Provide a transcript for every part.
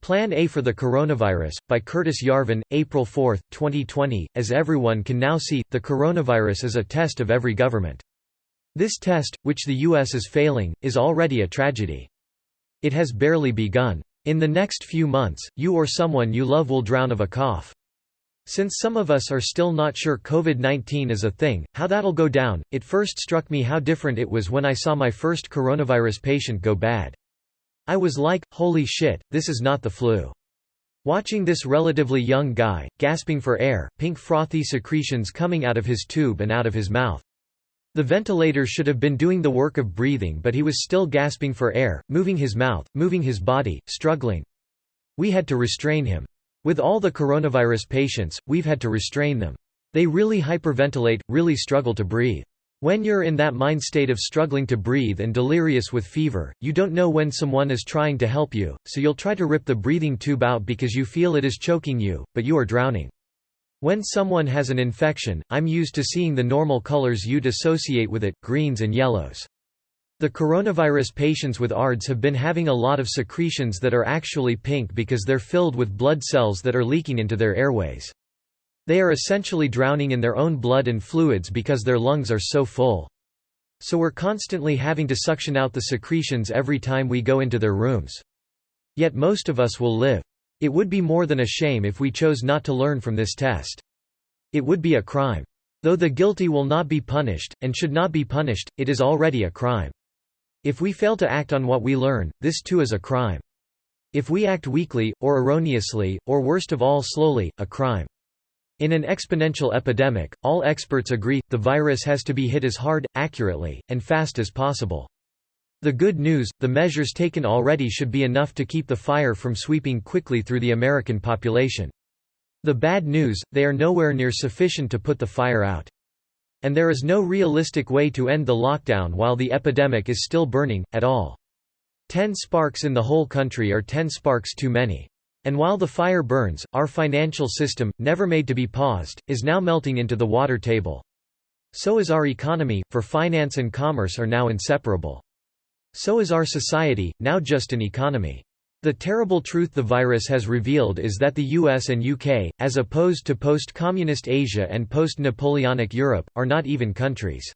Plan A for the Coronavirus, by Curtis Yarvin, April 4, 2020. As everyone can now see, the coronavirus is a test of every government. This test, which the US is failing, is already a tragedy. It has barely begun. In the next few months, you or someone you love will drown of a cough. Since some of us are still not sure COVID-19 is a thing, how that'll go down, it first struck me how different it was when I saw my first coronavirus patient go bad. I was like, holy shit, this is not the flu. Watching this relatively young guy, gasping for air, pink frothy secretions coming out of his tube and out of his mouth. The ventilator should have been doing the work of breathing, but he was still gasping for air, moving his mouth, moving his body, struggling. We had to restrain him. With all the coronavirus patients, we've had to restrain them. They really hyperventilate, really struggle to breathe. When you're in that mind state of struggling to breathe and delirious with fever, you don't know when someone is trying to help you, so you'll try to rip the breathing tube out because you feel it is choking you, but you are drowning. When someone has an infection, I'm used to seeing the normal colors you'd associate with it, greens and yellows. The coronavirus patients with ARDS have been having a lot of secretions that are actually pink because they're filled with blood cells that are leaking into their airways. They are essentially drowning in their own blood and fluids because their lungs are so full. So we're constantly having to suction out the secretions every time we go into their rooms. Yet most of us will live. It would be more than a shame if we chose not to learn from this test. It would be a crime. Though the guilty will not be punished, and should not be punished, it is already a crime. If we fail to act on what we learn, this too is a crime. If we act weakly, or erroneously, or worst of all slowly, a crime. In an exponential epidemic, all experts agree, the virus has to be hit as hard, accurately, and fast as possible. The good news, the measures taken already should be enough to keep the fire from sweeping quickly through the American population. The bad news, they are nowhere near sufficient to put the fire out. And there is no realistic way to end the lockdown while the epidemic is still burning, at all. 10 sparks in the whole country are 10 sparks too many. And while the fire burns, our financial system, never made to be paused, is now melting into the water table. So is our economy, for finance and commerce are now inseparable. So is our society, now just an economy. The terrible truth the virus has revealed is that the US and UK, as opposed to post-communist Asia and post-Napoleonic Europe, are not even countries.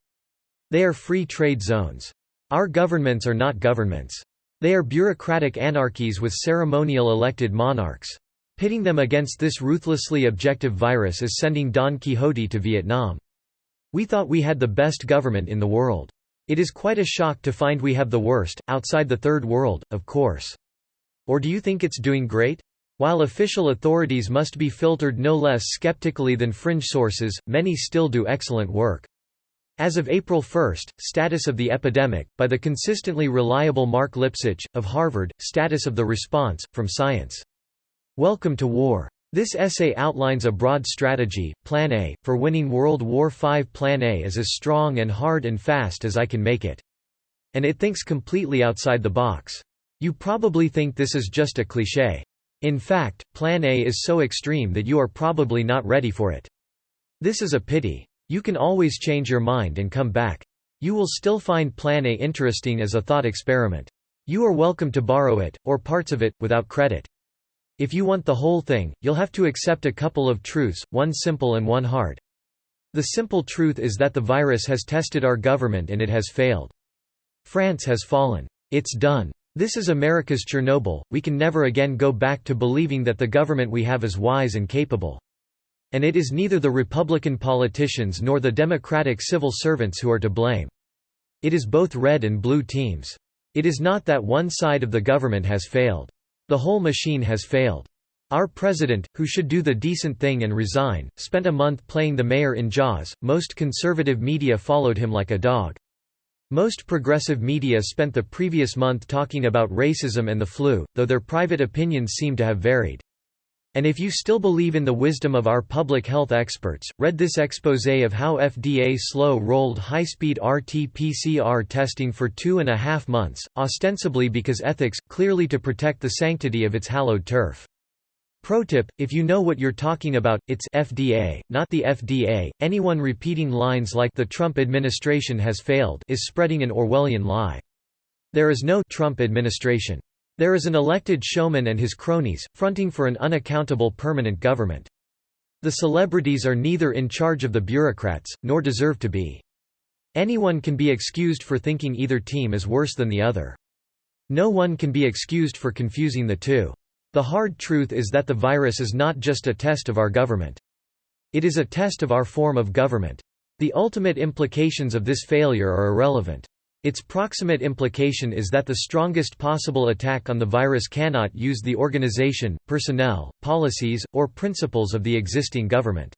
They are free trade zones. Our governments are not governments. They are bureaucratic anarchies with ceremonial elected monarchs. Pitting them against this ruthlessly objective virus is sending Don Quixote to Vietnam. We thought we had the best government in the world. It is quite a shock to find we have the worst, outside the third world, of course. Or do you think it's doing great? While official authorities must be filtered no less skeptically than fringe sources, many still do excellent work. As of April 1, Status of the Epidemic, by the consistently reliable Mark Lipsitch, of Harvard, Status of the Response, from Science. Welcome to War. This essay outlines a broad strategy, Plan A, for winning World War V. Plan A is as strong and hard and fast as I can make it. And it thinks completely outside the box. You probably think this is just a cliché. In fact, Plan A is so extreme that you are probably not ready for it. This is a pity. You can always change your mind and come back. You will still find Plan A interesting as a thought experiment. You are welcome to borrow it, or parts of it, without credit. If you want the whole thing, you'll have to accept a couple of truths, one simple and one hard. The simple truth is that the virus has tested our government and it has failed. France has fallen. It's done. This is America's Chernobyl. We can never again go back to believing that the government we have is wise and capable. And it is neither the Republican politicians nor the Democratic civil servants who are to blame. It is both red and blue teams. It is not that one side of the government has failed. The whole machine has failed. Our president, who should do the decent thing and resign, spent a month playing the mayor in Jaws. Most conservative media followed him like a dog. Most progressive media spent the previous month talking about racism and the flu, though their private opinions seem to have varied. And if you still believe in the wisdom of our public health experts, read this exposé of how FDA slow-rolled high-speed RT-PCR testing for 2.5 months, ostensibly because ethics, clearly to protect the sanctity of its hallowed turf. Pro tip, if you know what you're talking about, it's FDA, not the FDA. Anyone repeating lines like the Trump administration has failed is spreading an Orwellian lie. There is no Trump administration. There is an elected showman and his cronies, fronting for an unaccountable permanent government. The celebrities are neither in charge of the bureaucrats, nor deserve to be. Anyone can be excused for thinking either team is worse than the other. No one can be excused for confusing the two. The hard truth is that the virus is not just a test of our government. It is a test of our form of government. The ultimate implications of this failure are irrelevant. Its proximate implication is that the strongest possible attack on the virus cannot use the organization, personnel, policies, or principles of the existing government.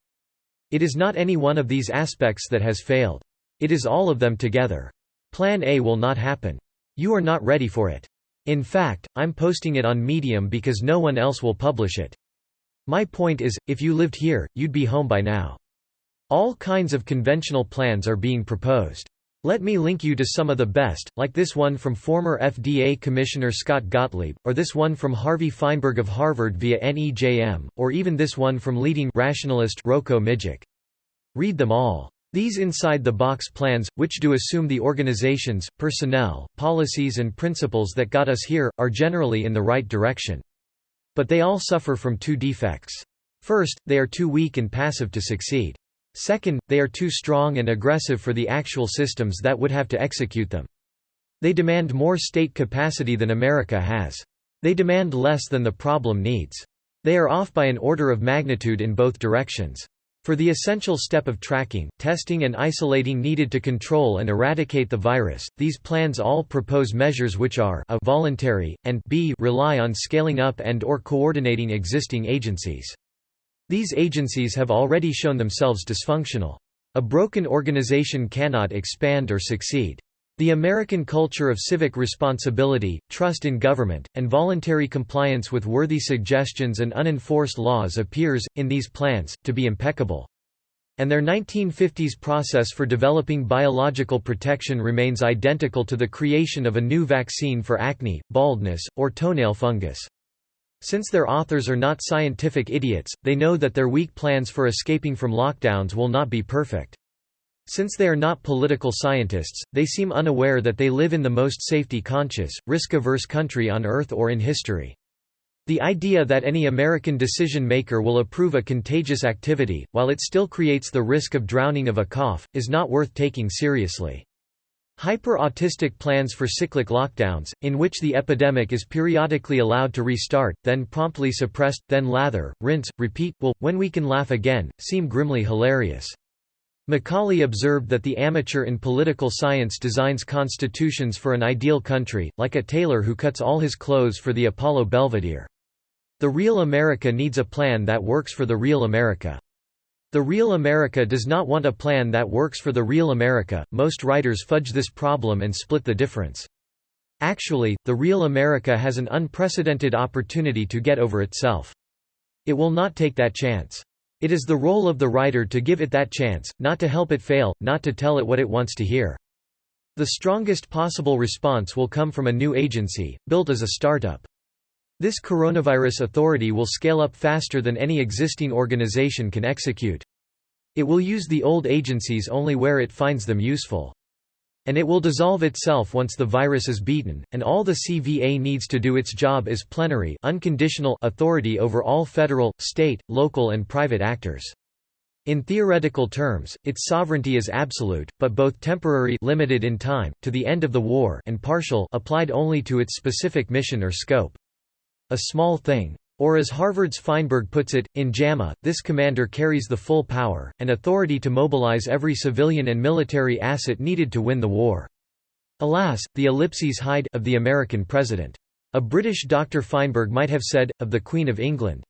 It is not any one of these aspects that has failed. It is all of them together. Plan A will not happen. You are not ready for it. In fact, I'm posting it on Medium because no one else will publish it. My point is, if you lived here, you'd be home by now. All kinds of conventional plans are being proposed. Let me link you to some of the best, like this one from former FDA Commissioner Scott Gottlieb, or this one from Harvey Feinberg of Harvard via NEJM, or even this one from leading rationalist Rocco Mijic. Read them all. These inside-the-box plans, which do assume the organizations, personnel, policies and principles that got us here, are generally in the right direction. But they all suffer from two defects. First, they are too weak and passive to succeed. Second, they are too strong and aggressive for the actual systems that would have to execute them. They demand more state capacity than America has. They demand less than the problem needs. They are off by an order of magnitude in both directions. For the essential step of tracking, testing and isolating needed to control and eradicate the virus, these plans all propose measures which are a voluntary, and b rely on scaling up and/or coordinating existing agencies. These agencies have already shown themselves dysfunctional. A broken organization cannot expand or succeed. The American culture of civic responsibility, trust in government, and voluntary compliance with worthy suggestions and unenforced laws appears, in these plans, to be impeccable. And their 1950s process for developing biological protection remains identical to the creation of a new vaccine for acne, baldness, or toenail fungus. Since their authors are not scientific idiots, they know that their weak plans for escaping from lockdowns will not be perfect. Since they are not political scientists, they seem unaware that they live in the most safety-conscious, risk-averse country on Earth or in history. The idea that any American decision-maker will approve a contagious activity, while it still creates the risk of drowning of a cough, is not worth taking seriously. Hyper-autistic plans for cyclic lockdowns, in which the epidemic is periodically allowed to restart, then promptly suppressed, then lather, rinse, repeat, will, when we can laugh again, seem grimly hilarious. Macaulay observed that the amateur in political science designs constitutions for an ideal country, like a tailor who cuts all his clothes for the Apollo Belvedere. The real America needs a plan that works for the real America. The real America does not want a plan that works for the real America. Most writers fudge this problem and split the difference. Actually, the real America has an unprecedented opportunity to get over itself. It will not take that chance. It is the role of the writer to give it that chance, not to help it fail, not to tell it what it wants to hear. The strongest possible response will come from a new agency, built as a startup. This coronavirus authority will scale up faster than any existing organization can execute. It will use the old agencies only where it finds them useful. And it will dissolve itself once the virus is beaten, and all the CVA needs to do its job is plenary, unconditional authority over all federal, state, local and private actors. In theoretical terms, its sovereignty is absolute, but both temporary, limited in time, to the end of the war, and partial, applied only to its specific mission or scope. A small thing. Or as Harvard's Feinberg puts it, in JAMA, this commander carries the full power, and authority to mobilize every civilian and military asset needed to win the war. Alas, the ellipses hide of the American president. A British Dr. Feinberg might have said, of the Queen of England.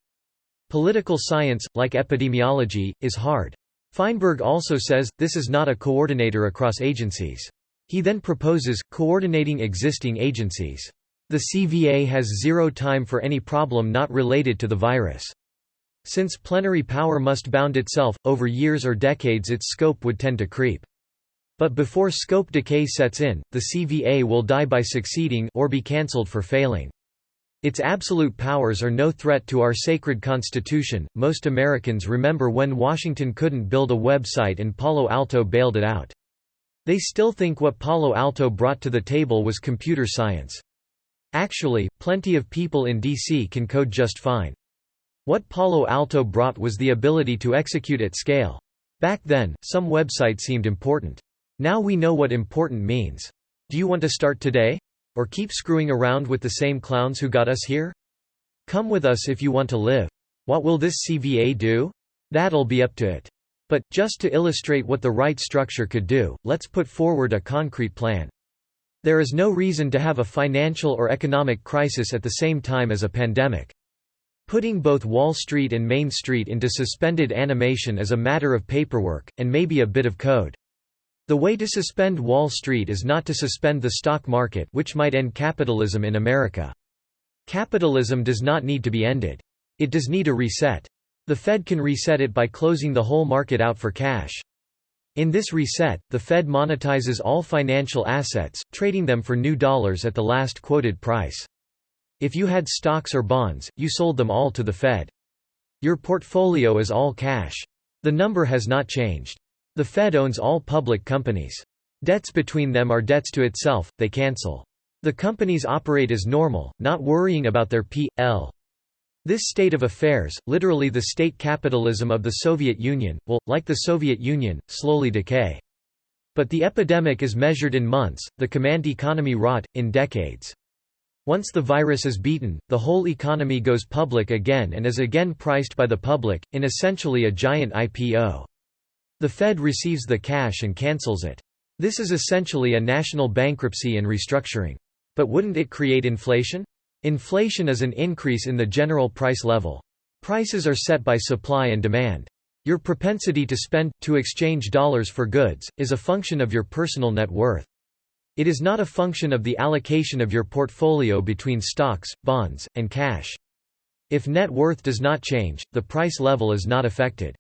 Political science, like epidemiology, is hard. Feinberg also says, this is not a coordinator across agencies. He then proposes, coordinating existing agencies. The CVA has zero time for any problem not related to the virus. Since plenary power must bound itself, over years or decades its scope would tend to creep. But before scope decay sets in, the CVA will die by succeeding or be cancelled for failing. Its absolute powers are no threat to our sacred Constitution. Most Americans remember when Washington couldn't build a website and Palo Alto bailed it out. They still think what Palo Alto brought to the table was computer science. Actually, plenty of people in DC can code just fine. What Palo Alto brought was the ability to execute at scale. Back then, some website seemed important. Now we know what important means. Do you want to start today? Or keep screwing around with the same clowns who got us here? Come with us if you want to live. What will this CVA do? That'll be up to it. But, just to illustrate what the right structure could do, let's put forward a concrete plan. There is no reason to have a financial or economic crisis at the same time as a pandemic. Putting both Wall Street and Main Street into suspended animation is a matter of paperwork, and maybe a bit of code. The way to suspend Wall Street is not to suspend the stock market, which might end capitalism in America. Capitalism does not need to be ended. It does need a reset. The Fed can reset it by closing the whole market out for cash. In this reset, the Fed monetizes all financial assets, trading them for new dollars at the last quoted price. If you had stocks or bonds, you sold them all to the Fed. Your portfolio is all cash. The number has not changed. The Fed owns all public companies. Debts between them are debts to itself, they cancel. The companies operate as normal, not worrying about their P&L. This state of affairs, literally the state capitalism of the Soviet Union, will, like the Soviet Union, slowly decay. But the epidemic is measured in months, the command economy rot, in decades. Once the virus is beaten, the whole economy goes public again and is again priced by the public, in essentially a giant IPO. The Fed receives the cash and cancels it. This is essentially a national bankruptcy and restructuring. But wouldn't it create inflation? Inflation is an increase in the general price level. Prices are set by supply and demand. Your propensity to spend, to exchange dollars for goods, is a function of your personal net worth. It is not a function of the allocation of your portfolio between stocks, bonds, and cash. If net worth does not change, the price level is not affected.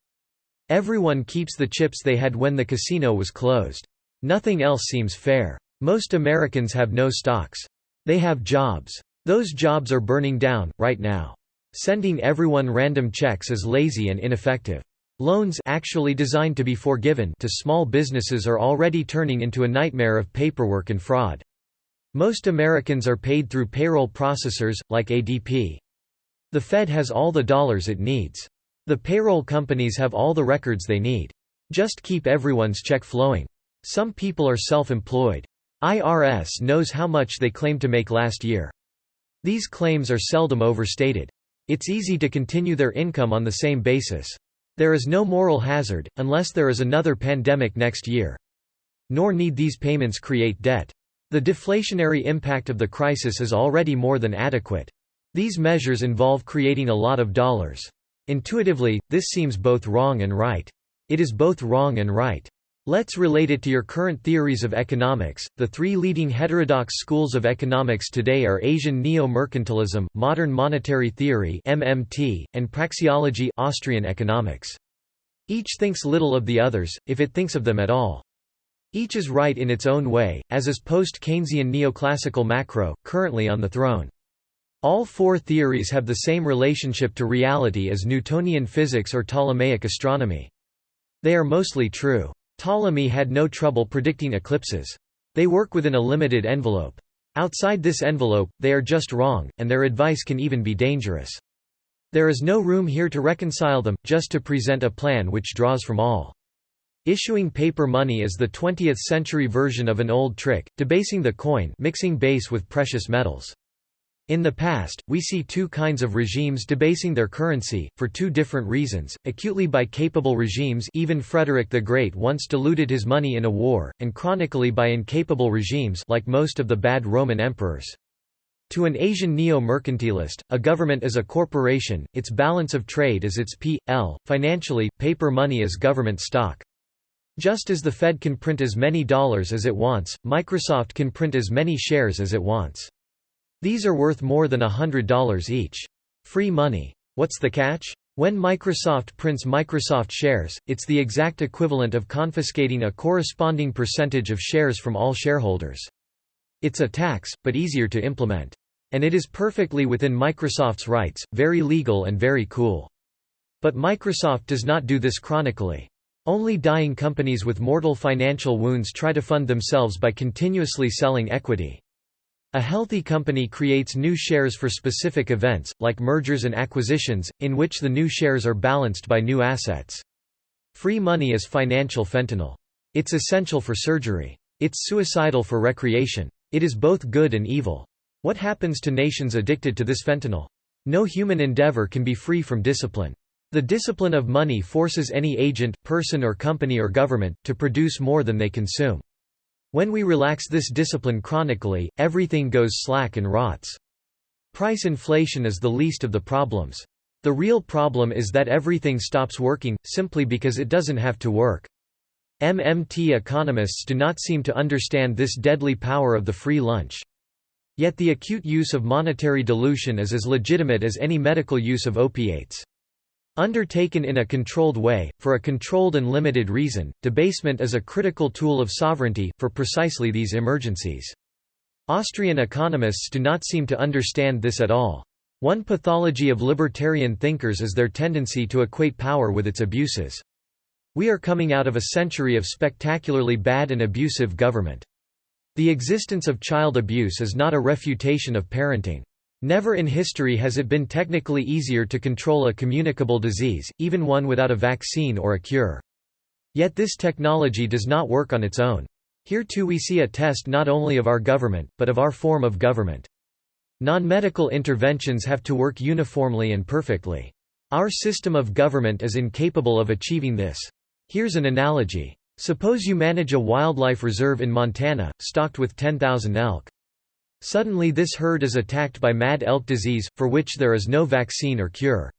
Everyone keeps the chips they had when the casino was closed. Nothing else seems fair. Most Americans have no stocks. They have jobs. Those jobs are burning down, right now. Sending everyone random checks is lazy and ineffective. Loans actually designed to be forgiven to small businesses are already turning into a nightmare of paperwork and fraud. Most Americans are paid through payroll processors, like ADP. The Fed has all the dollars it needs. The payroll companies have all the records they need. Just keep everyone's check flowing. Some people are self-employed. IRS knows how much they claimed to make last year. These claims are seldom overstated. It's easy to continue their income on the same basis. There is no moral hazard, unless there is another pandemic next year. Nor need these payments create debt. The deflationary impact of the crisis is already more than adequate. These measures involve creating a lot of dollars. Intuitively, this seems both wrong and right. It is both wrong and right. Let's relate it to your current theories of economics. The three leading heterodox schools of economics today are Asian neo-mercantilism, modern monetary theory (MMT), and praxeology, Austrian economics. Each thinks little of the others, if it thinks of them at all. Each is right in its own way, as is post-Keynesian neoclassical macro, currently on the throne. All four theories have the same relationship to reality as Newtonian physics or Ptolemaic astronomy. They are mostly true. Ptolemy had no trouble predicting eclipses. They work within a limited envelope. Outside this envelope, they are just wrong, and their advice can even be dangerous. There is no room here to reconcile them, just to present a plan which draws from all. Issuing paper money is the 20th century version of an old trick, debasing the coin, mixing base with precious metals. In the past, we see two kinds of regimes debasing their currency, for two different reasons: acutely by capable regimes, even Frederick the Great once diluted his money in a war, and chronically by incapable regimes, like most of the bad Roman emperors. To an Asian neo-mercantilist, a government is a corporation, its balance of trade is its P&L. Financially, paper money is government stock. Just as the Fed can print as many dollars as it wants, Microsoft can print as many shares as it wants. These are worth more than $100 each. Free money. What's the catch? When Microsoft prints Microsoft shares, it's the exact equivalent of confiscating a corresponding percentage of shares from all shareholders. It's a tax, but easier to implement. And it is perfectly within Microsoft's rights, very legal and very cool. But Microsoft does not do this chronically. Only dying companies with mortal financial wounds try to fund themselves by continuously selling equity. A healthy company creates new shares for specific events, like mergers and acquisitions, in which the new shares are balanced by new assets. Free money is financial fentanyl. It's essential for surgery. It's suicidal for recreation. It is both good and evil. What happens to nations addicted to this fentanyl? No human endeavor can be free from discipline. The discipline of money forces any agent, person or company or government, to produce more than they consume. When we relax this discipline chronically, everything goes slack and rots. Price inflation is the least of the problems. The real problem is that everything stops working, simply because it doesn't have to work. MMT economists do not seem to understand this deadly power of the free lunch. Yet the acute use of monetary dilution is as legitimate as any medical use of opiates. Undertaken in a controlled way, for a controlled and limited reason, debasement is a critical tool of sovereignty, for precisely these emergencies. Austrian economists do not seem to understand this at all. One pathology of libertarian thinkers is their tendency to equate power with its abuses. We are coming out of a century of spectacularly bad and abusive government. The existence of child abuse is not a refutation of parenting. Never in history has it been technically easier to control a communicable disease, even one without a vaccine or a cure. Yet this technology does not work on its own. Here too we see a test not only of our government, but of our form of government. Non-medical interventions have to work uniformly and perfectly. Our system of government is incapable of achieving this. Here's an analogy. Suppose you manage a wildlife reserve in Montana, stocked with 10,000 elk. Suddenly this herd is attacked by mad elk disease, for which there is no vaccine or cure.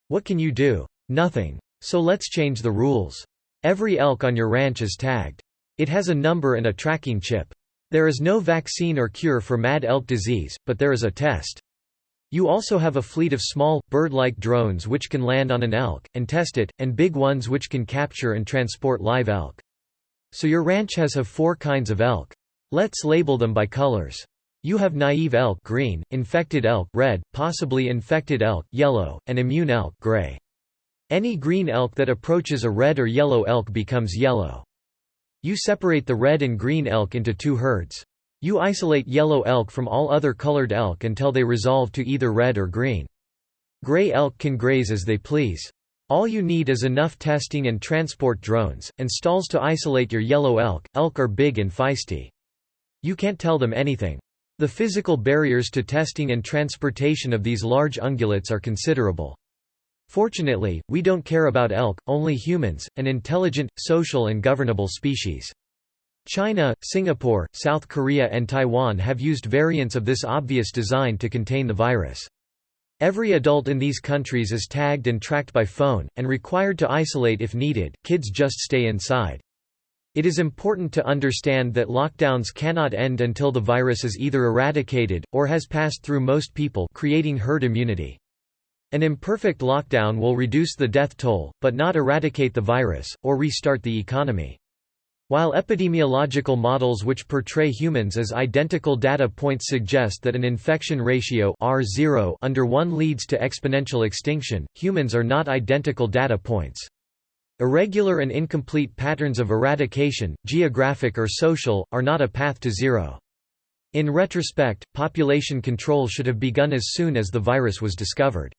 What can you do? Nothing. So let's change the rules. Every elk on your ranch is tagged. It has a number and a tracking chip. There is no vaccine or cure for mad elk disease, but there is a test. You also have a fleet of small, bird-like drones which can land on an elk, and test it, and big ones which can capture and transport live elk. So your ranch has 4 kinds of elk. Let's label them by colors. You have naive elk green, infected elk red, possibly infected elk yellow, and immune elk gray. Any green elk that approaches a red or yellow elk becomes yellow. You separate the red and green elk into 2 herds. You isolate yellow elk from all other colored elk until they resolve to either red or green. Gray elk can graze as they please. All you need is enough testing and transport drones, and stalls to isolate your yellow elk. Elk are big and feisty. You can't tell them anything. The physical barriers to testing and transportation of these large ungulates are considerable. Fortunately, we don't care about elk, only humans, an intelligent, social and governable species. China, Singapore, South Korea and Taiwan have used variants of this obvious design to contain the virus. Every adult in these countries is tagged and tracked by phone, and required to isolate if needed. Kids just stay inside. It is important to understand that lockdowns cannot end until the virus is either eradicated, or has passed through most people, creating herd immunity. An imperfect lockdown will reduce the death toll, but not eradicate the virus, or restart the economy. While epidemiological models which portray humans as identical data points suggest that an infection ratio R0 under 1 leads to exponential extinction, humans are not identical data points. Irregular and incomplete patterns of eradication, geographic or social, are not a path to zero. In retrospect, population control should have begun as soon as the virus was discovered.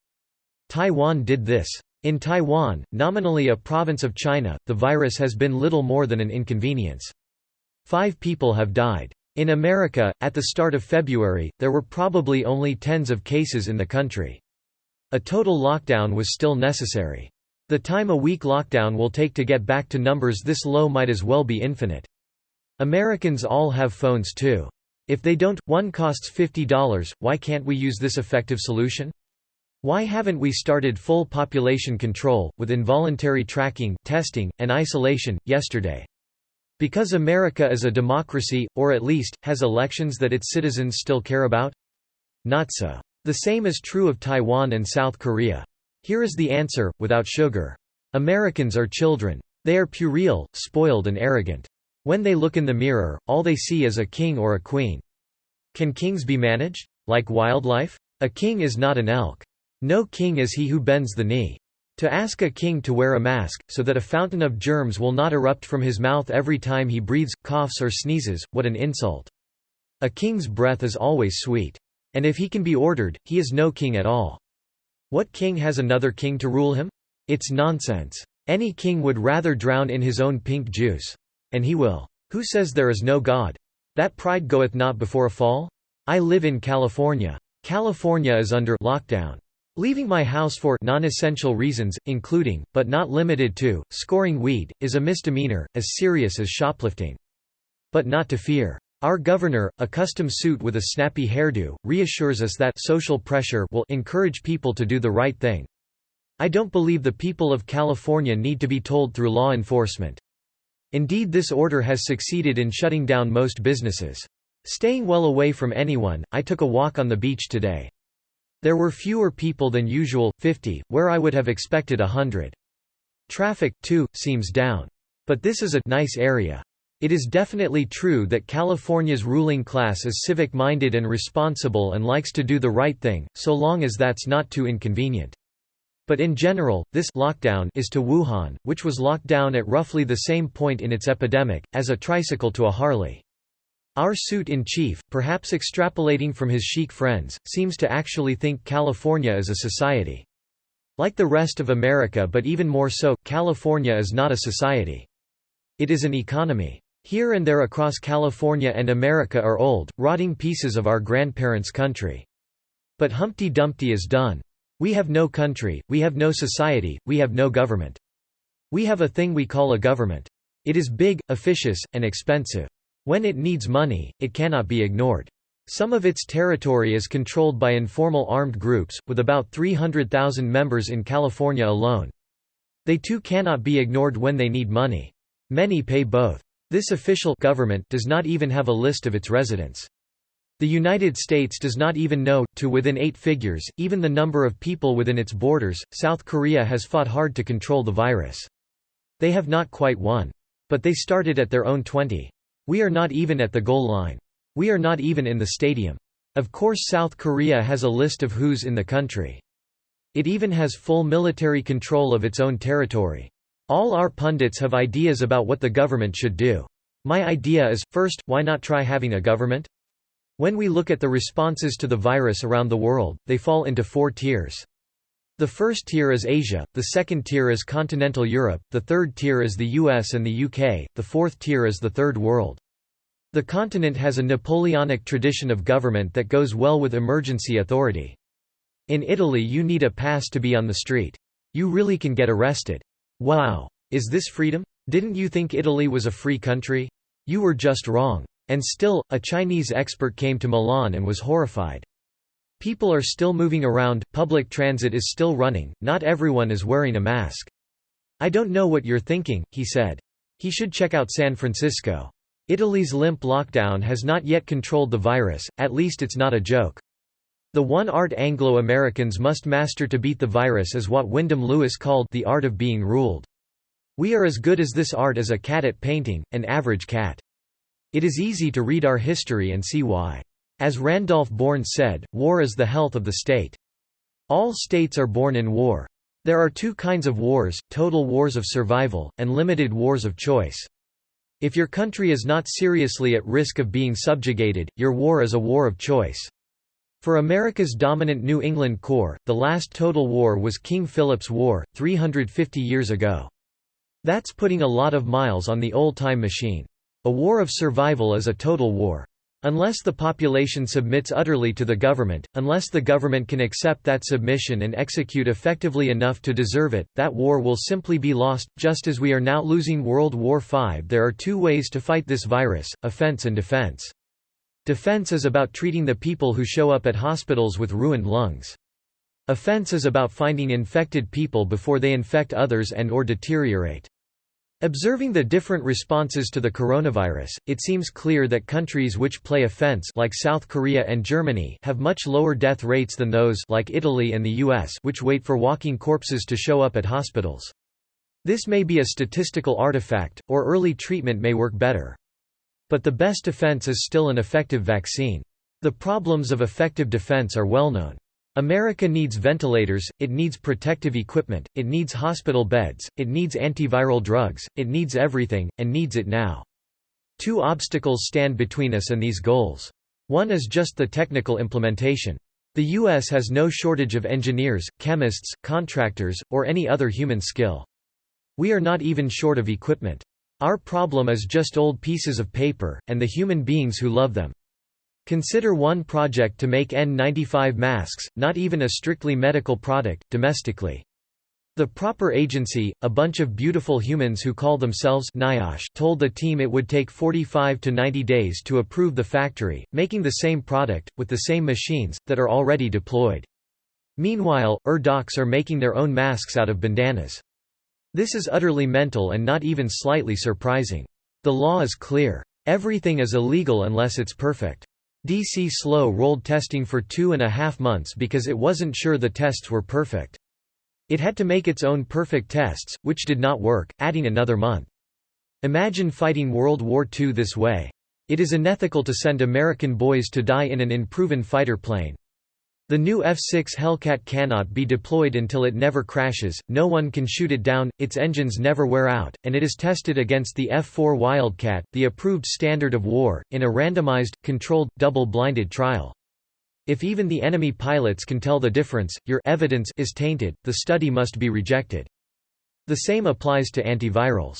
Taiwan did this. In Taiwan, nominally a province of China, the virus has been little more than an inconvenience. 5 people have died. In America, at the start of February, there were probably only tens of cases in the country. A total lockdown was still necessary. The time a week lockdown will take to get back to numbers this low might as well be infinite. Americans all have phones too. If they don't, one costs $50, why can't we use this effective solution? Why haven't we started full population control, with involuntary tracking, testing, and isolation, yesterday? Because America is a democracy, or at least, has elections that its citizens still care about? Not so. The same is true of Taiwan and South Korea. Here is the answer, without sugar. Americans are children. They are puerile, spoiled and arrogant. When they look in the mirror, all they see is a king or a queen. Can kings be managed? Like wildlife? A king is not an elk. No king is he who bends the knee. To ask a king to wear a mask, so that a fountain of germs will not erupt from his mouth every time he breathes, coughs or sneezes, what an insult. A king's breath is always sweet. And if he can be ordered, he is no king at all. What king has another king to rule him? It's nonsense. Any king would rather drown in his own pink juice. And he will. Who says there is no God? That pride goeth not before a fall? I live in California. California is under lockdown. Leaving my house for non-essential reasons, including, but not limited to, scoring weed, is a misdemeanor, as serious as shoplifting. But not to fear. Our governor, a custom suit with a snappy hairdo, reassures us that social pressure will encourage people to do the right thing. I don't believe the people of California need to be told through law enforcement. Indeed, this order has succeeded in shutting down most businesses. Staying well away from anyone, I took a walk on the beach today. There were fewer people than usual, 50, where I would have expected 100. Traffic, too, seems down. But this is a nice area. It is definitely true that California's ruling class is civic-minded and responsible and likes to do the right thing, so long as that's not too inconvenient. But in general, this lockdown is to Wuhan, which was locked down at roughly the same point in its epidemic, as a tricycle to a Harley. Our suit-in-chief, perhaps extrapolating from his chic friends, seems to actually think California is a society. Like the rest of America, but even more so, California is not a society. It is an economy. Here and there across California and America are old, rotting pieces of our grandparents' country. But Humpty Dumpty is done. We have no country, we have no society, we have no government. We have a thing we call a government. It is big, officious, and expensive. When it needs money, it cannot be ignored. Some of its territory is controlled by informal armed groups, with about 300,000 members in California alone. They too cannot be ignored when they need money. Many pay both. This official government does not even have a list of its residents. The United States does not even know, to within 8 figures, even the number of people within its borders. South Korea has fought hard to control the virus. They have not quite won. But they started at their own 20. We are not even at the goal line. We are not even in the stadium. Of course, South Korea has a list of who's in the country. It even has full military control of its own territory. All our pundits have ideas about what the government should do. My idea is, first, why not try having a government? When we look at the responses to the virus around the world, they fall into 4 tiers. The first tier is Asia, the second tier is continental Europe, the third tier is the US and the UK, the fourth tier is the Third World. The continent has a Napoleonic tradition of government that goes well with emergency authority. In Italy, you need a pass to be on the street. You really can get arrested. Wow! Is this freedom? Didn't you think Italy was a free country? You were just wrong. And still, a Chinese expert came to Milan and was horrified. People are still moving around, public transit is still running, not everyone is wearing a mask. I don't know what you're thinking, he said. He should check out San Francisco. Italy's limp lockdown has not yet controlled the virus, at least it's not a joke. The one art Anglo-Americans must master to beat the virus is what Wyndham Lewis called the art of being ruled. We are as good as this art as a cat at painting, an average cat. It is easy to read our history and see why. As Randolph Bourne said, war is the health of the state. All states are born in war. There are 2 kinds of wars, total wars of survival, and limited wars of choice. If your country is not seriously at risk of being subjugated, your war is a war of choice. For America's dominant New England Corps, the last total war was King Philip's War, 350 years ago. That's putting a lot of miles on the old-time machine. A war of survival is a total war. Unless the population submits utterly to the government, unless the government can accept that submission and execute effectively enough to deserve it, that war will simply be lost, just as we are now losing World War V. There are 2 ways to fight this virus, offense and defense. Defense is about treating the people who show up at hospitals with ruined lungs. Offense is about finding infected people before they infect others and/or deteriorate. Observing the different responses to the coronavirus, it seems clear that countries which play offense like South Korea and Germany have much lower death rates than those like Italy and the US which wait for walking corpses to show up at hospitals. This may be a statistical artifact, or early treatment may work better. But the best defense is still an effective vaccine. The problems of effective defense are well known. America needs ventilators, it needs protective equipment, it needs hospital beds, it needs antiviral drugs, it needs everything, and needs it now. 2 obstacles stand between us and these goals. One is just the technical implementation. The U.S. has no shortage of engineers, chemists, contractors, or any other human skill. We are not even short of equipment. Our problem is just old pieces of paper, and the human beings who love them. Consider one project to make N95 masks, not even a strictly medical product, domestically. The proper agency, a bunch of beautiful humans who call themselves NIOSH, told the team it would take 45 to 90 days to approve the factory, making the same product, with the same machines, that are already deployed. Meanwhile, docs are making their own masks out of bandanas. This is utterly mental and not even slightly surprising. The law is clear. Everything is illegal unless it's perfect. DC slow-rolled testing for 2.5 months because it wasn't sure the tests were perfect. It had to make its own perfect tests, which did not work, adding another month. Imagine fighting World War II this way. It is unethical to send American boys to die in an unproven fighter plane. The new F-6 Hellcat cannot be deployed until it never crashes, no one can shoot it down, its engines never wear out, and it is tested against the F-4 Wildcat, the approved standard of war, in a randomized, controlled, double-blinded trial. If even the enemy pilots can tell the difference, your evidence is tainted, the study must be rejected. The same applies to antivirals.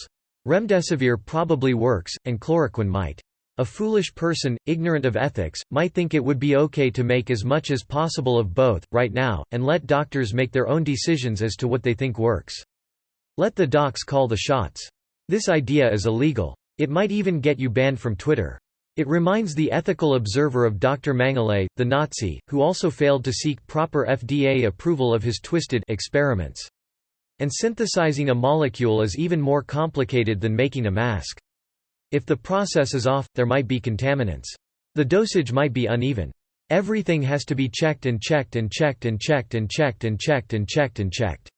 Remdesivir probably works, and chloroquine might. A foolish person, ignorant of ethics, might think it would be okay to make as much as possible of both, right now, and let doctors make their own decisions as to what they think works. Let the docs call the shots. This idea is illegal. It might even get you banned from Twitter. It reminds the ethical observer of Dr. Mengele, the Nazi, who also failed to seek proper FDA approval of his twisted experiments. And synthesizing a molecule is even more complicated than making a mask. If the process is off, there might be contaminants. The dosage might be uneven. Everything has to be checked and checked and checked and checked and checked and checked and checked and checked.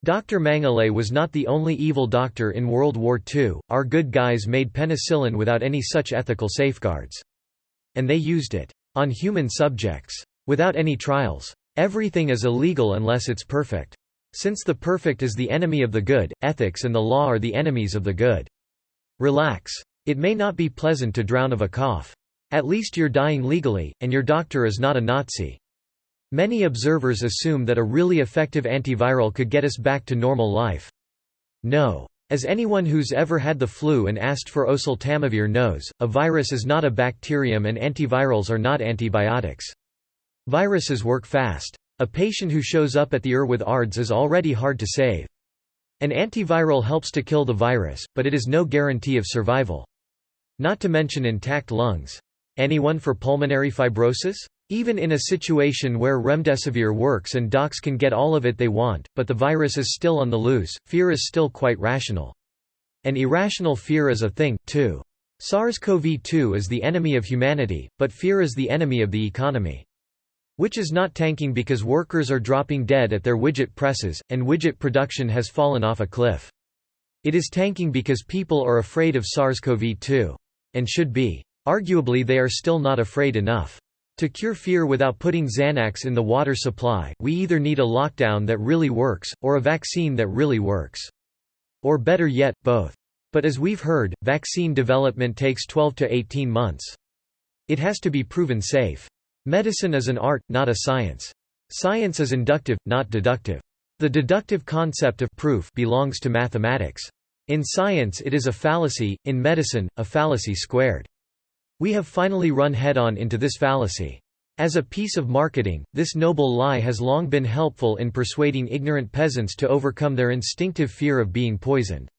Dr. Mengele was not the only evil doctor in World War II. Our good guys made penicillin without any such ethical safeguards. And they used it on human subjects. Without any trials. Everything is illegal unless it's perfect. Since the perfect is the enemy of the good, ethics and the law are the enemies of the good. Relax. It may not be pleasant to drown of a cough. At least you're dying legally, and your doctor is not a Nazi. Many observers assume that a really effective antiviral could get us back to normal life. No. As anyone who's ever had the flu and asked for oseltamivir knows, a virus is not a bacterium and antivirals are not antibiotics. Viruses work fast. A patient who shows up at the ER with ARDS is already hard to save. An antiviral helps to kill the virus, but it is no guarantee of survival. Not to mention intact lungs. Anyone for pulmonary fibrosis? Even in a situation where remdesivir works and docs can get all of it they want, but the virus is still on the loose, fear is still quite rational. And irrational fear is a thing, too. SARS-CoV-2 is the enemy of humanity, but fear is the enemy of the economy. Which is not tanking because workers are dropping dead at their widget presses, and widget production has fallen off a cliff. It is tanking because people are afraid of SARS-CoV-2. And should be. Arguably they are still not afraid enough. To cure fear without putting Xanax in the water supply, we either need a lockdown that really works, or a vaccine that really works. Or better yet, both. But as we've heard, vaccine development takes 12 to 18 months. It has to be proven safe. Medicine is an art, not a science. Science is inductive, not deductive. The deductive concept of proof belongs to mathematics. In science it is a fallacy, in medicine, a fallacy squared. We have finally run head-on into this fallacy. As a piece of marketing, this noble lie has long been helpful in persuading ignorant peasants to overcome their instinctive fear of being poisoned.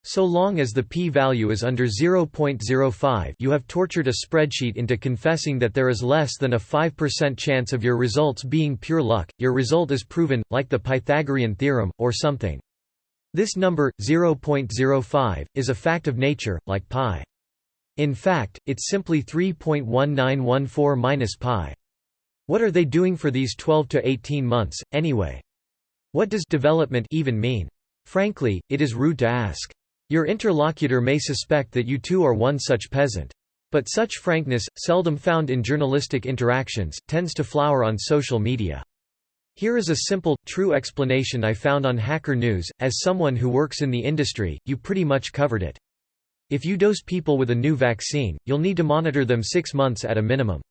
So long as the p-value is under 0.05, you have tortured a spreadsheet into confessing that there is less than a 5% chance of your results being pure luck. Your result is proven, like the Pythagorean theorem, or something. This number, 0.05, is a fact of nature, like pi. In fact, it's simply 3.1914 minus pi. What are they doing for these 12 to 18 months, anyway? What does development even mean? Frankly, it is rude to ask. Your interlocutor may suspect that you too are one such peasant. But such frankness, seldom found in journalistic interactions, tends to flower on social media. Here is a simple, true explanation I found on Hacker News. As someone who works in the industry, you pretty much covered it. If you dose people with a new vaccine, you'll need to monitor them 6 months at a minimum.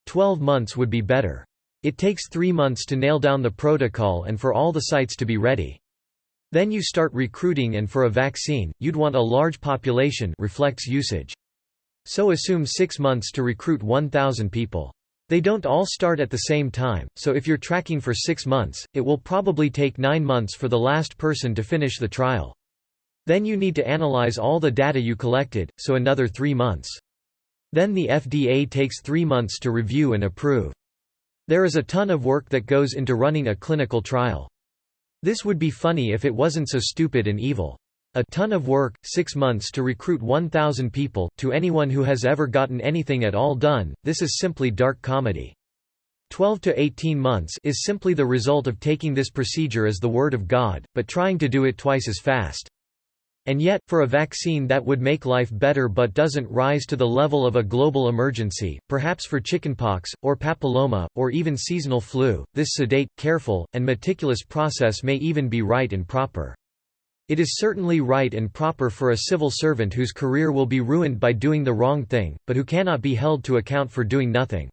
12 months would be better. It takes 3 months to nail down the protocol and for all the sites to be ready. Then you start recruiting, and for a vaccine, you'd want a large population reflects usage. So assume 6 months to recruit 1,000 people. They don't all start at the same time, so if you're tracking for 6 months, it will probably take 9 months for the last person to finish the trial. Then you need to analyze all the data you collected, so another 3 months. Then the FDA takes 3 months to review and approve. There is a ton of work that goes into running a clinical trial. This would be funny if it wasn't so stupid and evil. A ton of work, 6 months to recruit 1,000 people. To anyone who has ever gotten anything at all done, this is simply dark comedy. 12 to 18 months is simply the result of taking this procedure as the word of God, but trying to do it twice as fast. And yet, for a vaccine that would make life better but doesn't rise to the level of a global emergency, perhaps for chickenpox, or papilloma, or even seasonal flu, this sedate, careful, and meticulous process may even be right and proper. It is certainly right and proper for a civil servant whose career will be ruined by doing the wrong thing, but who cannot be held to account for doing nothing.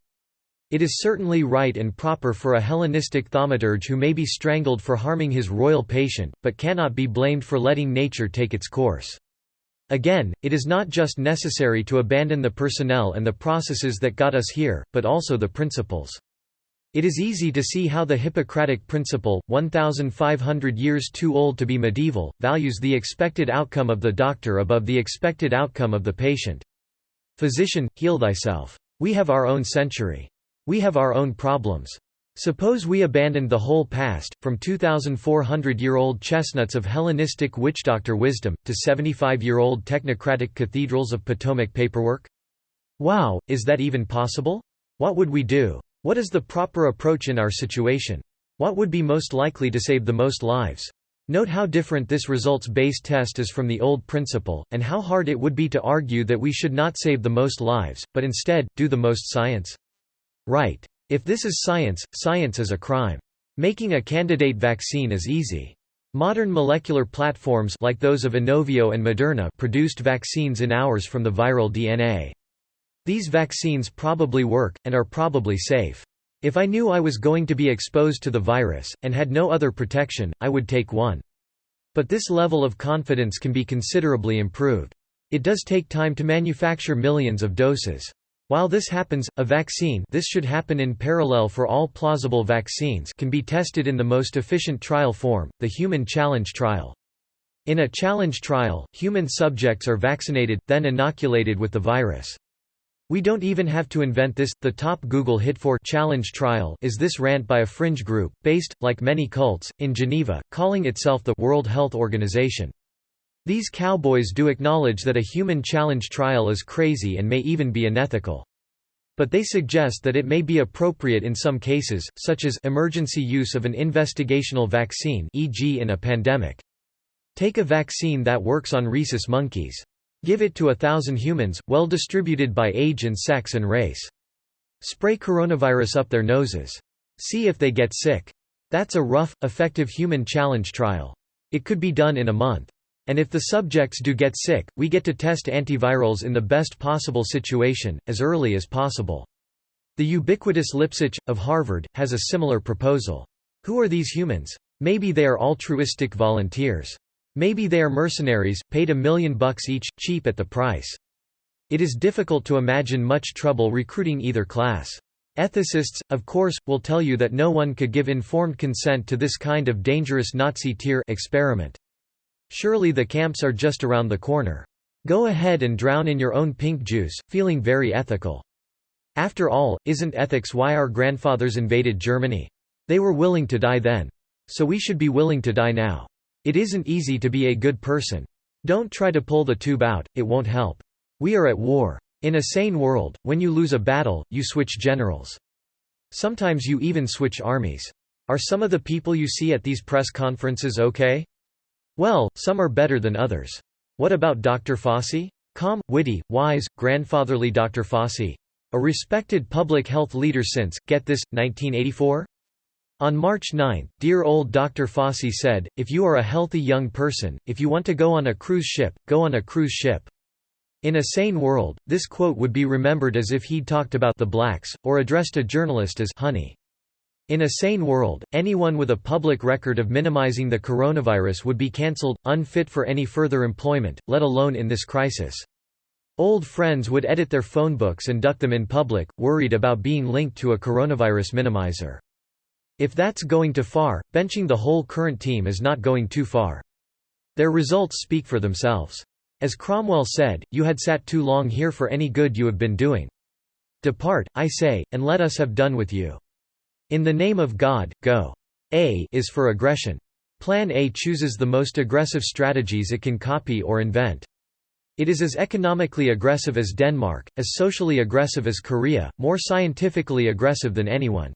It is certainly right and proper for a Hellenistic thaumaturge who may be strangled for harming his royal patient, but cannot be blamed for letting nature take its course. Again, it is not just necessary to abandon the personnel and the processes that got us here, but also the principles. It is easy to see how the Hippocratic principle, 1,500 years too old to be medieval, values the expected outcome of the doctor above the expected outcome of the patient. Physician, heal thyself. We have our own century. We have our own problems. Suppose we abandoned the whole past, from 2,400-year-old chestnuts of Hellenistic witch-doctor wisdom, to 75-year-old technocratic cathedrals of Potomac paperwork? Wow, is that even possible? What would we do? What is the proper approach in our situation? What would be most likely to save the most lives? Note how different this results-based test is from the old principle, and how hard it would be to argue that we should not save the most lives, but instead, do the most science. Right. If this is science, science is a crime. Making a candidate vaccine is easy. Modern molecular platforms like those of Inovio and Moderna produced vaccines in hours from the viral DNA. These vaccines probably work, and are probably safe. If I knew I was going to be exposed to the virus, and had no other protection, I would take one. But this level of confidence can be considerably improved. It does take time to manufacture millions of doses. While this happens, a vaccine, this should happen in parallel for all plausible vaccines, can be tested in the most efficient trial form, the human challenge trial. In a challenge trial, human subjects are vaccinated, then inoculated with the virus. We don't even have to invent this. The top Google hit for challenge trial is this rant by a fringe group, based, like many cults, in Geneva, calling itself the World Health Organization. These cowboys do acknowledge that a human challenge trial is crazy and may even be unethical. But they suggest that it may be appropriate in some cases, such as emergency use of an investigational vaccine, e.g. in a pandemic. Take a vaccine that works on rhesus monkeys. Give it to 1,000 humans, well distributed by age and sex and race. Spray coronavirus up their noses. See if they get sick. That's a rough, effective human challenge trial. It could be done in a month. And if the subjects do get sick, we get to test antivirals in the best possible situation, as early as possible. The ubiquitous Lipsitch, of Harvard, has a similar proposal. Who are these humans? Maybe they are altruistic volunteers. Maybe they are mercenaries, paid $1 million each, cheap at the price. It is difficult to imagine much trouble recruiting either class. Ethicists, of course, will tell you that no one could give informed consent to this kind of dangerous Nazi-tier experiment. Surely the camps are just around the corner. Go ahead and drown in your own pink juice, feeling very ethical. After all, isn't ethics why our grandfathers invaded Germany? They were willing to die then. So we should be willing to die now. It isn't easy to be a good person. Don't try to pull the tube out, it won't help. We are at war. In a sane world, when you lose a battle, you switch generals. Sometimes you even switch armies. Are some of the people you see at these press conferences okay? Well, some are better than others. What about Dr. Fauci? Calm, witty, wise, grandfatherly Dr. Fauci. A respected public health leader since, get this, 1984? On March 9, dear old Dr. Fauci said, if you are a healthy young person, if you want to go on a cruise ship, go on a cruise ship. In a sane world, this quote would be remembered as if he'd talked about the blacks, or addressed a journalist as honey. In a sane world, anyone with a public record of minimizing the coronavirus would be cancelled, unfit for any further employment, let alone in this crisis. Old friends would edit their phone books and duck them in public, worried about being linked to a coronavirus minimizer. If that's going too far, benching the whole current team is not going too far. Their results speak for themselves. As Cromwell said, "You had sat too long here for any good you have been doing. Depart, I say, and let us have done with you. In the name of God, go." A is for aggression. Plan A chooses the most aggressive strategies it can copy or invent. It is as economically aggressive as Denmark, as socially aggressive as Korea, more scientifically aggressive than anyone.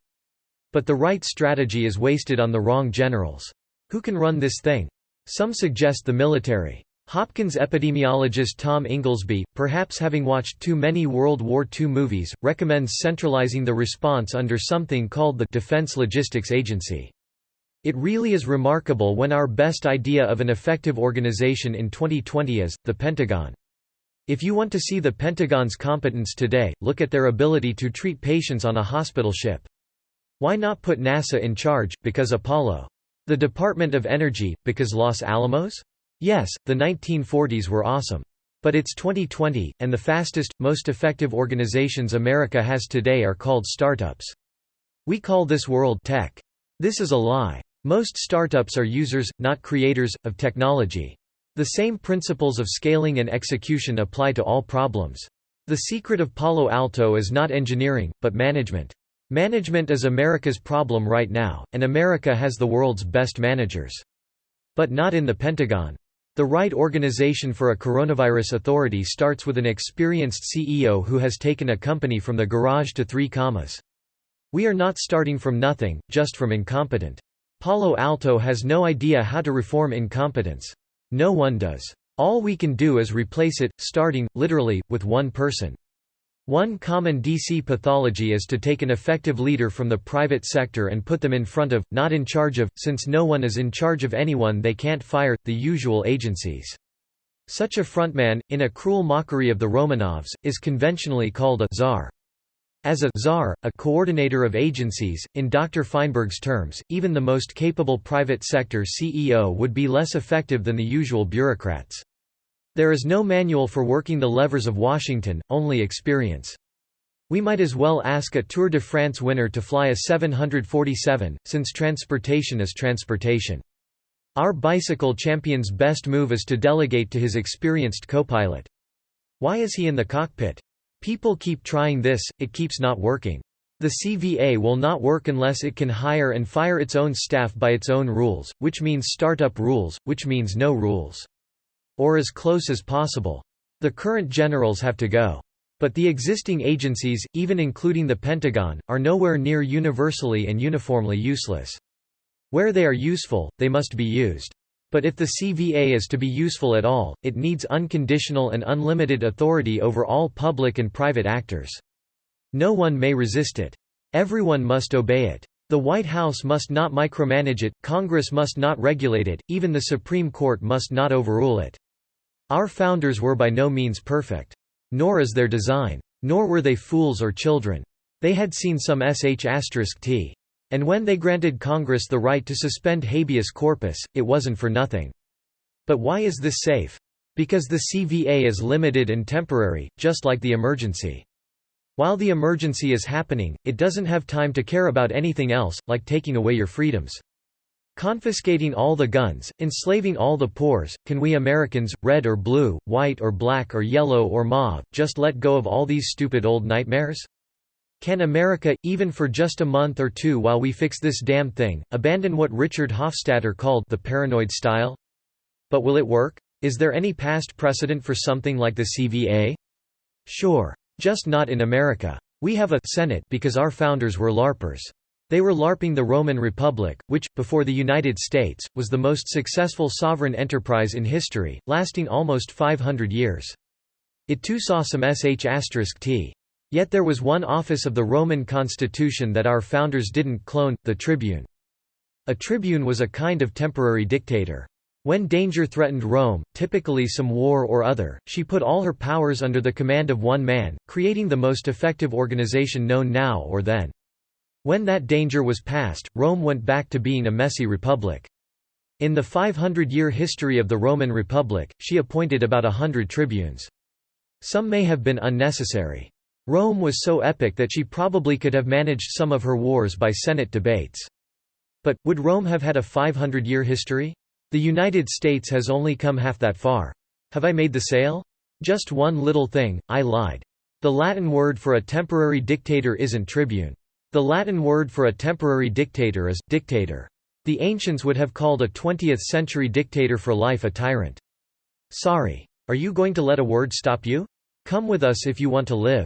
But the right strategy is wasted on the wrong generals. Who can run this thing? Some suggest the military. Hopkins epidemiologist Tom Inglesby, perhaps having watched too many World War II movies, recommends centralizing the response under something called the Defense Logistics Agency. It really is remarkable when our best idea of an effective organization in 2020 is the Pentagon. If you want to see the Pentagon's competence today, look at their ability to treat patients on a hospital ship. Why not put NASA in charge, because Apollo? The Department of Energy, because Los Alamos? Yes, the 1940s were awesome. But it's 2020, and the fastest, most effective organizations America has today are called startups. We call this world tech. This is a lie. Most startups are users, not creators, of technology. The same principles of scaling and execution apply to all problems. The secret of Palo Alto is not engineering, but management. Management is America's problem right now, and America has the world's best managers. But not in the Pentagon. The right organization for a coronavirus authority starts with an experienced CEO who has taken a company from the garage to 3 commas. We are not starting from nothing, just from incompetent. Palo Alto has no idea how to reform incompetence. No one does. All we can do is replace it, starting, literally, with one person. One common DC pathology is to take an effective leader from the private sector and put them in front of, not in charge of, since no one is in charge of anyone they can't fire, the usual agencies. Such a frontman, in a cruel mockery of the Romanovs, is conventionally called a czar. As a czar, a coordinator of agencies, in Dr. Feinberg's terms, even the most capable private sector CEO would be less effective than the usual bureaucrats. There is no manual for working the levers of Washington, only experience. We might as well ask a Tour de France winner to fly a 747, since transportation is transportation. Our bicycle champion's best move is to delegate to his experienced co-pilot. Why is he in the cockpit? People keep trying this, it keeps not working. The CVA will not work unless it can hire and fire its own staff by its own rules, which means startup rules, which means no rules. Or as close as possible. The current generals have to go. But the existing agencies, even including the Pentagon, are nowhere near universally and uniformly useless. Where they are useful, they must be used. But if the CVA is to be useful at all, it needs unconditional and unlimited authority over all public and private actors. No one may resist it. Everyone must obey it. The White House must not micromanage it, Congress must not regulate it, even the Supreme Court must not overrule it. Our founders were by no means perfect. Nor is their design. Nor were they fools or children. They had seen some sh*t. And when they granted Congress the right to suspend habeas corpus, it wasn't for nothing. But why is this safe? Because the CVA is limited and temporary, just like the emergency. While the emergency is happening, it doesn't have time to care about anything else, like taking away your freedoms. Confiscating all the guns, enslaving all the poors, can we Americans, red or blue, white or black or yellow or mauve, just let go of all these stupid old nightmares? Can America, even for just a month or two while we fix this damn thing, abandon what Richard Hofstadter called the paranoid style? But will it work? Is there any past precedent for something like the CVA? Sure. Just not in America. We have a Senate because our founders were LARPers. They were LARPing the Roman Republic, which, before the United States, was the most successful sovereign enterprise in history, lasting almost 500 years. It too saw some sh*t. Yet there was one office of the Roman constitution that our founders didn't clone, the tribune. A tribune was a kind of temporary dictator. When danger threatened Rome, typically some war or other, she put all her powers under the command of one man, creating the most effective organization known now or then. When that danger was past, Rome went back to being a messy republic. In the 500-year history of the Roman Republic, she appointed about 100 tribunes. Some may have been unnecessary. Rome was so epic that she probably could have managed some of her wars by Senate debates. But, would Rome have had a 500-year history? The United States has only come half that far. Have I made the sale? Just one little thing, I lied. The Latin word for a temporary dictator isn't tribune. The Latin word for a temporary dictator is dictator. The ancients would have called a 20th-century dictator for life a tyrant. Sorry. Are you going to let a word stop you? Come with us if you want to live.